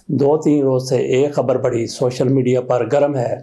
2-3 روز سے ایک خبر بڑی سوشل میڈیا پر گرم ہے،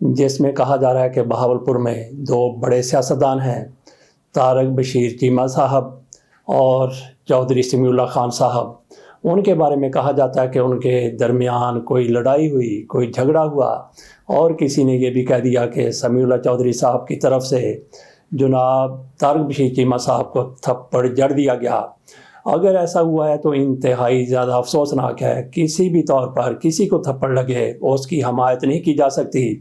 جس میں کہا جا رہا ہے کہ بہاولپور میں 2 بڑے سیاستدان ہیں، طارق بشیر چیمہ صاحب اور چودھری سمیع اللہ خان صاحب۔ ان کے بارے میں کہا جاتا ہے کہ ان کے درمیان کوئی لڑائی ہوئی، کوئی جھگڑا ہوا، اور کسی نے یہ بھی کہہ دیا کہ سمیع اللہ چودھری صاحب کی طرف سے جناب طارق بشیر چیمہ صاحب کو تھپڑ جڑ دیا گیا۔ اگر ایسا ہوا ہے تو انتہائی زیادہ افسوسناک ہے۔ کسی بھی طور پر کسی کو تھپڑ لگے اس کی حمایت نہیں کی جا سکتی۔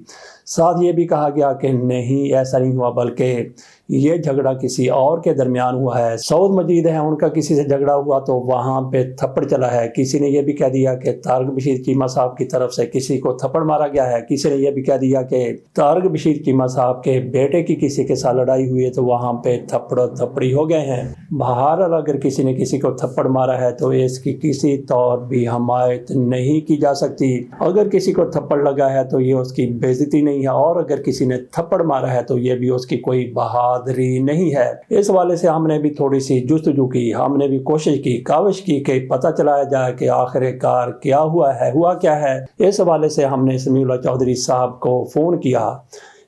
ساتھ یہ بھی کہا گیا کہ نہیں، ایسا نہیں ہوا، بلکہ یہ جھگڑا کسی اور کے درمیان ہوا ہے۔ سعود مجید ہیں، ان کا کسی سے جھگڑا ہوا تو وہاں پہ تھپڑ چلا ہے۔ کسی نے یہ بھی کہہ دیا کہ طارق بشیر چیمہ صاحب کی طرف سے کسی کو تھپڑ مارا گیا ہے۔ کسی نے یہ بھی کہہ دیا کہ طارق بشیر چیمہ صاحب کے بیٹے کی کسی کے ساتھ لڑائی ہوئی ہے تو وہاں پہ تھپڑی ہو گئے ہیں۔ بہرحال اگر کسی نے کسی کو تھپڑ مارا ہے تو اس کی کسی طور بھی حمایت نہیں کی جا سکتی۔ اگر کسی کو تھپڑ لگا ہے تو یہ اس کی بے عزتی نہیں ہے، اور اگر کسی نے تھپڑ مارا ہے تو یہ بھی اس کی کوئی بہادری نہیں ہے۔ اس حوالے سے ہم نے بھی تھوڑی سی جستجو کی، ہم نے بھی کاوش کی کہ پتہ چلایا جائے کہ آخر کار کیا ہوا کیا ہے۔ اس حوالے سے ہم نے سمیع اللہ چودھری صاحب کو فون کیا۔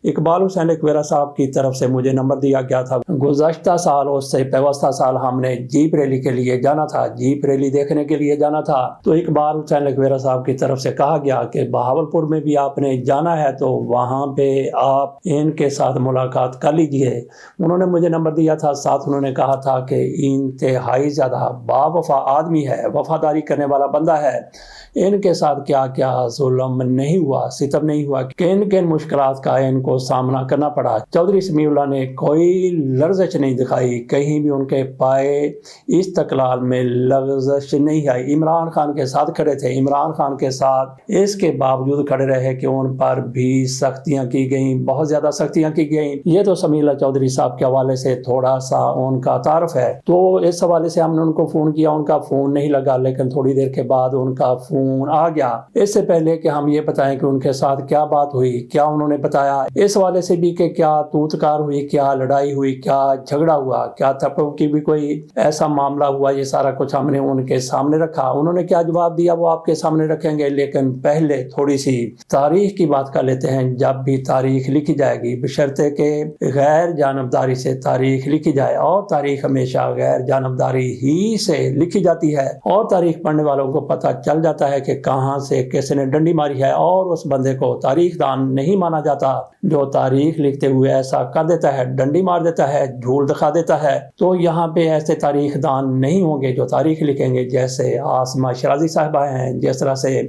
اقبال حسین لکھویرا صاحب کی طرف سے مجھے نمبر دیا گیا تھا۔ گزشتہ سال، اس سے پیوستہ سال ہم نے جیپ ریلی کے لیے جانا تھا، جیپ ریلی دیکھنے کے لیے جانا تھا، تو اقبال حسین لکھویرا صاحب کی طرف سے کہا گیا کہ بہاولپور میں بھی آپ نے جانا ہے تو وہاں پہ آپ ان کے ساتھ ملاقات کر لیجئے۔ انہوں نے مجھے نمبر دیا تھا، ساتھ انہوں نے کہا تھا کہ انتہائی زیادہ باوفا آدمی ہے، وفاداری کرنے والا بندہ ہے، ان کے ساتھ کیا کیا ظلم نہیں ہوا، ستم نہیں ہوا، کن مشکلات کا ان کو سامنا کرنا پڑا۔ چودھری سمیع اللہ نے کوئی لرزش نہیں دکھائی، کہیں بھی ان کے پائے استقلال میں لرزش نہیں آئی۔ عمران خان کے ساتھ کھڑے تھے، عمران خان کے ساتھ اس کے باوجود کھڑے رہے کہ ان پر بھی سختیاں کی گئیں، بہت زیادہ سختیاں کی گئیں۔ یہ تو سمیع اللہ چودھری صاحب کے حوالے سے تھوڑا سا ان کا تعارف ہے۔ تو اس حوالے سے ہم نے ان کو فون کیا، ان کا فون نہیں لگا، لیکن تھوڑی دیر کے بعد ان کا فون آ گیا۔ اس سے پہلے کہ ہم یہ بتائیں کہ ان کے ساتھ کیا بات ہوئی، کیا انہوں نے بتایا، اس حوالے سے بھی کہ کیا توتکار ہوئی، کیا لڑائی ہوئی، کیا جھگڑا ہوا، کیا تھپڑوں کی بھی کوئی ایسا معاملہ ہوا، یہ سارا کچھ ہم نے ان کے سامنے رکھا۔ انہوں نے کیا جواب دیا وہ آپ کے سامنے رکھیں گے، لیکن پہلے تھوڑی سی تاریخ کی بات کر لیتے ہیں۔ جب بھی تاریخ لکھی جائے گی بشرطے کہ غیر جانبداری سے تاریخ لکھی جائے، اور تاریخ ہمیشہ غیر جانبداری ہی سے لکھی جاتی ہے، اور تاریخ پڑھنے والوں کو پتہ چل جاتا ہے کہ کہاں سے کس نے ڈنڈی ماری ہے، اور اس بندے کو تاریخ دان نہیں مانا جاتا جو تاریخ لکھتے ہوئے ایسا کر دیتا ہے، ڈنڈی مار دیتا ہے، جھول دکھا دیتا ہے۔ تو یہاں پہ ایسے تاریخ دان نہیں ہوں گے جو تاریخ لکھیں گے، جیسے عاصمہ شیرازی صاحبہ ہیں، جس طرح سے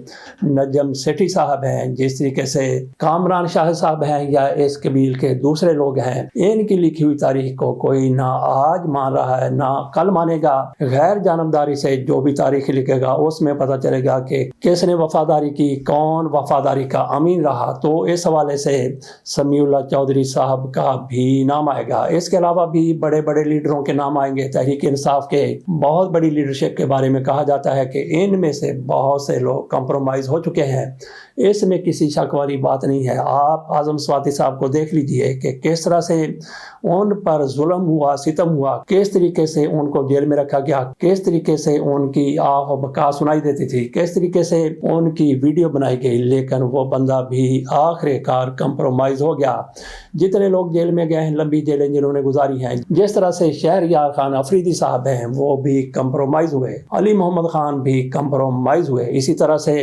نجم سیٹھی صاحب ہیں، جس طریقے سے کامران شاہ صاحب ہیں، یا اس قبیل کے دوسرے لوگ ہیں۔ ان کی لکھی ہوئی تاریخ کو کوئی نہ آج مان رہا ہے نہ کل مانے گا۔ غیر جانبداری سے جو بھی تاریخ لکھے گا اس میں پتہ چلے گا کہ کس نے وفاداری کی، کون وفاداری کا امین رہا۔ تو اس حوالے سے سمیع اللہ چودھری صاحب کا بھی نام آئے گا۔ اس کے علاوہ بھی بڑے بڑے لیڈروں کے نام آئیں گے۔ تحریک انصاف کے بہت بڑی لیڈرشپ کے بارے میں کہا جاتا ہے کہ ان میں سے بہت سے لوگ کمپرومائز ہو چکے ہیں، اس میں کسی شک والی بات نہیں ہے۔ آپ اعظم سواتی صاحب کو دیکھ لیجئے کہ کس طرح سے ان پر ظلم ہوا، ستم ہوا، کس طریقے سے ان کو جیل میں رکھا گیا، کس طریقے سے ان کی آہ و بکا سنائی دیتی تھی، کس طریقے سے ان کی ویڈیو بنائی گئی، لیکن وہ بندہ بھی آخر کار کمپرومائز ہو گیا۔ جتنے لوگ جیل میں گئے ہیں، لمبی جیلیں جنہوں نے گزاری ہیں، جس طرح سے شہریار خان افریدی صاحب ہیں، وہ بھی کمپرومائز ہوئے، علی محمد خان بھی کمپرومائز ہوئے۔ اسی طرح سے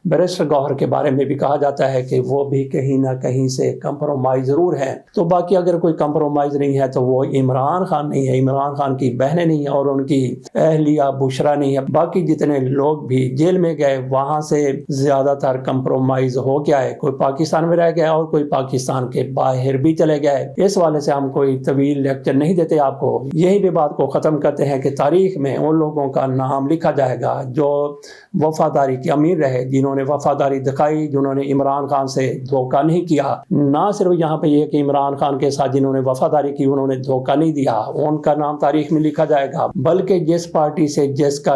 بیرسٹر گوہر کے بارے میں بھی کہا جاتا ہے کہ وہ بھی کہیں نہ کہیں سے کمپرومائز ضرور ہیں۔ تو باقی اگر کوئی کمپرومائز نہیں ہے تو وہ عمران خان نہیں ہے، عمران خان کی بہنیں نہیں ہیں، اور ان کی اہلیہ بشرا نہیں ہے۔ باقی جتنے لوگ بھی جیل میں گئے وہاں سے زیادہ تر کمپرومائز ہو گیا ہے، کوئی پاکستان میں رہ گیا اور کوئی پاکستان کے باہر بھی چلے گئے۔ اس والے سے ہم کوئی طویل لیکچر نہیں دیتے آپ کو، یہی بھی بات کو ختم کرتے ہیں کہ تاریخ میں ان لوگوں کا نام لکھا جائے گا جو وفاداری کے امیر رہے، جنہوں نے وفاداری دکھائی، جنہوں نے عمران خان سے دھوکہ نہیں کیا۔ نہ صرف یہاں پہ یہ کہ عمران خان کے ساتھ جنہوں نے وفاداری کی انہوں نے دھوکہ نہیں دیا، ان کا نام تاریخ میں لکھا جائے گا، بلکہ جس پارٹی سے جس کا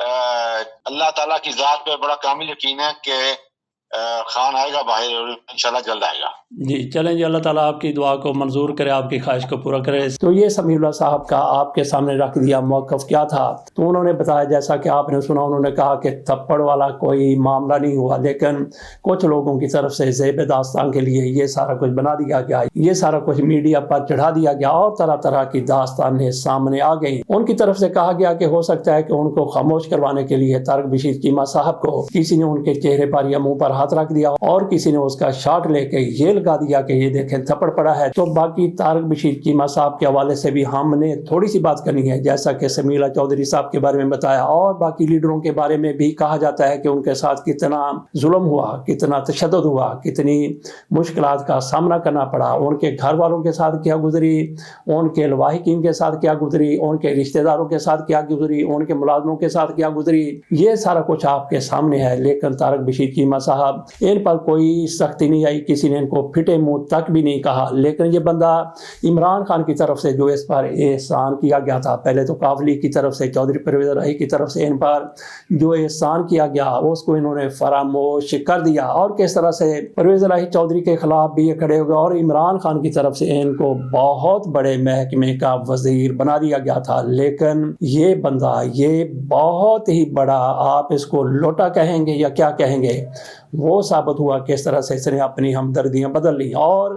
اللہ تعالیٰ کی ذات پہ بڑا کامل یقین ہے کہ خان آئے گا باہر اور انشاءاللہ جلد آئے گا. جی چلیں جی، اللہ تعالیٰ آپ کی دعا کو منظور کرے، آپ کی خواہش کو پورا کرے. تو یہ سمیع اللہ صاحب کا آپ کے سامنے رکھ دیا موقف کیا تھا. تو انہوں نے بتایا، جیسا کہ آپ نے سنا، انہوں نے کہا کہ تھپڑ والا کوئی معاملہ نہیں ہوا، لیکن کچھ لوگوں کی طرف سے زیب داستان کے لیے یہ سارا کچھ بنا دیا گیا، یہ سارا کچھ میڈیا پر چڑھا دیا گیا اور طرح طرح کی داستانیں سامنے آ گئیں. ان کی طرف سے کہا گیا کہ ہو سکتا ہے کہ ان کو خاموش کروانے کے لیے طارق بشیر چیمہ صاحب کو کسی نے ان کے چہرے پر یا منہ پر ہاتھ رکھ دیا اور کسی نے اس کا شاٹ لے کے یہ لگا دیا کہ یہ دیکھیں تھپڑ پڑا ہے. تو باقی طارق بشیر چیمہ صاحب کے حوالے سے بھی ہم نے تھوڑی سی بات کرنی ہے، جیسا کہ سمیع اللہ چودھری صاحب کے بارے میں بتایا اور باقی لیڈروں کے بارے میں بھی کہا جاتا ہے کہ ان کے ساتھ کتنا ظلم ہوا، کتنا تشدد ہوا، کتنی مشکلات کا سامنا کرنا پڑا، ان کے گھر والوں کے ساتھ کیا گزری، ان کے لواحقین کے ساتھ کیا گزری، ان کے رشتہ داروں کے ساتھ کیا گزری، ان کے ملازموں کے ساتھ کیا گزری. یہ سارا کچھ آپ کے سامنے ہے. لیکن طارق بشیر چیمہ صاحب، ان پر کوئی سختی نہیں آئی، کسی نے ان کو پھٹے منہ تک بھی نہیں کہا. لیکن یہ بندہ عمران خان کی طرف سے جو اس پر احسان کیا گیا تھا، پہلے تو کافلی کی طرف سے، چودھری پرویز الہی کی طرف سے ان پر جو احسان کیا گیا اس کو انہوں نے فراموش کر دیا، اور کس طرح سے پرویز الہی چودھری کے خلاف بھی یہ کھڑے ہو گئے اور عمران خان کی طرف سے ان کو بہت بڑے محکمے کا وزیر بنا دیا گیا تھا. لیکن یہ بندہ، یہ بہت ہی بڑا، آپ اس کو لوٹا کہیں گے یا کیا کہیں گے، وہ ثابت ہوا کس طرح سے اس نے اپنی ہمدردیاں بدل لی. اور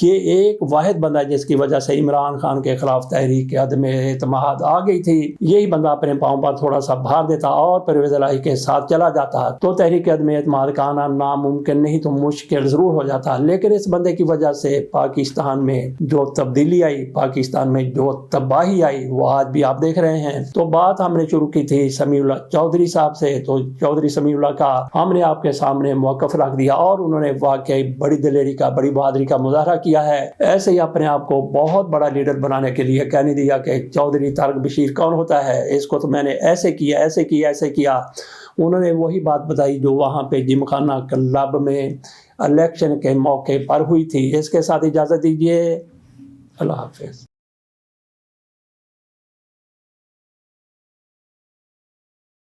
یہ ایک واحد بندہ جس کی وجہ سے عمران خان کے خلاف تحریک عدم اعتماد آ گئی تھی، یہی بندہ اپنے پاؤں پر تھوڑا سا بھار دیتا اور پرویز الہی کے ساتھ چلا جاتا تو تحریک عدم اعتماد کا آنا ناممکن نہیں تو مشکل ضرور ہو جاتا. لیکن اس بندے کی وجہ سے پاکستان میں جو تبدیلی آئی، پاکستان میں جو تباہی آئی، وہ آج بھی آپ دیکھ رہے ہیں. تو بات ہم نے شروع کی تھی سمیع اللہ چودھری صاحب سے، تو چودھری سمیع اللہ کا ہم نے آپ کے سامنے موقف رکھ دیا اور انہوں نے واقعی بڑی دلیری کا، بڑی بہادری کا مظاہرہ کیا ہے. ایسے ہی اپنے آپ کو بہت بڑا لیڈر بنانے کے لیے کہنے دیا کہ چودھری طارق بشیر کون ہوتا ہے، اس کو تو میں نے ایسے کیا، ایسے کیا، ایسے کیا. انہوں نے وہی بات بتائی جو وہاں پہ جم خانہ کلب میں الیکشن کے موقع پر ہوئی تھی. اس کے ساتھ اجازت دیجیے، اللہ حافظ.